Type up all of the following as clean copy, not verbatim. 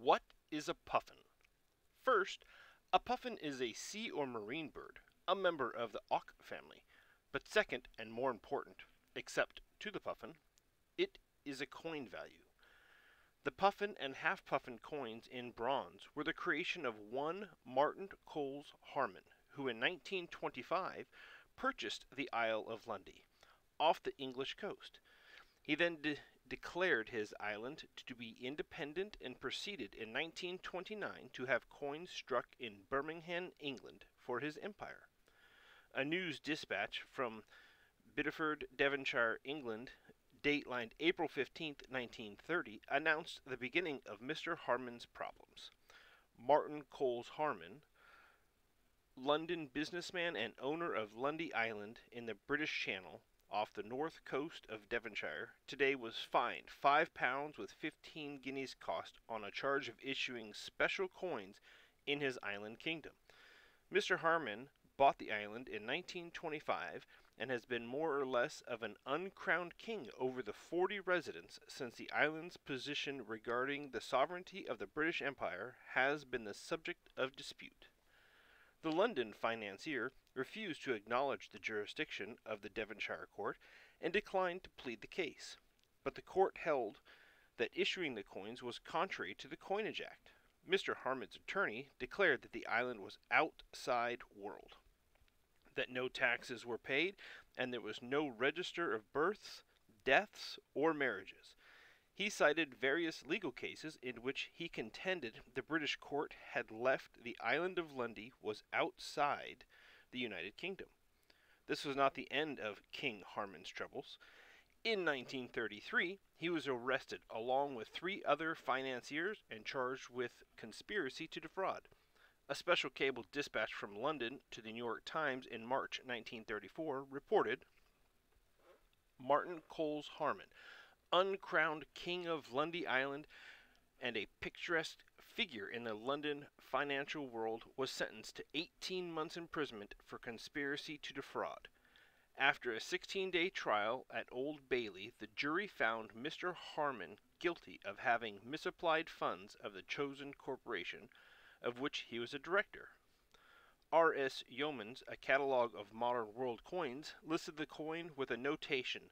What is a puffin? First, a puffin is a sea or marine bird, a member of the auk family. But second, and more important, except to the puffin, it is a coin value. The puffin and half-puffin coins in bronze were the creation of one Martin Coles Harmon, who in 1925 purchased the Isle of Lundy, off the English coast. He then declared his island to be independent and proceeded in 1929 to have coins struck in Birmingham, England, for his empire. A news dispatch from Bideford, Devonshire, England, datelined April 15, 1930, announced the beginning of Mr. Harmon's problems. Martin Coles Harmon, London businessman and owner of Lundy Island in the British Channel, off the north coast of Devonshire, today was fined £5 with 15 guineas cost on a charge of issuing special coins in his island kingdom. Mr. Harmon bought the island in 1925 and has been more or less of an uncrowned king over the 40 residents since the island's position regarding the sovereignty of the British Empire has been the subject of dispute. The London financier refused to acknowledge the jurisdiction of the Devonshire court and declined to plead the case, but the court held that issuing the coins was contrary to the Coinage Act. Mr. Harmon's attorney declared that the island was outside world, that no taxes were paid, and there was no register of births, deaths, or marriages. He cited various legal cases in which he contended the British court had left the island of Lundy was outside the United Kingdom. This was not the end of King Harmon's troubles. In 1933, he was arrested along with 3 other financiers and charged with conspiracy to defraud. A special cable dispatch from London to the New York Times in March 1934 reported, Martin Coles Harmon, uncrowned king of Lundy Island and a picturesque figure in the London financial world, was sentenced to 18 months imprisonment for conspiracy to defraud. After a 16-day trial at Old Bailey, the jury found Mr. Harmon guilty of having misapplied funds of the chosen corporation, of which he was a director. R.S. Yeomans, A Catalogue of Modern World Coins, listed the coin with a notation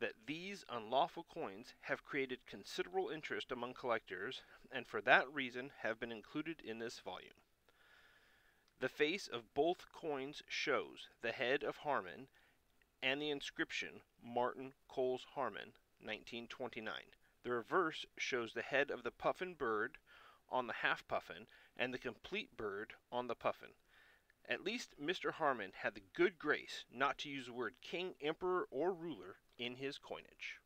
that these unlawful coins have created considerable interest among collectors, and for that reason have been included in this volume. The face of both coins shows the head of Harmon and the inscription Martin Coles Harmon, 1929. The reverse shows the head of the puffin bird on the half puffin and the complete bird on the puffin. At least Mr. Harmon had the good grace not to use the word king, emperor, or ruler in his coinage.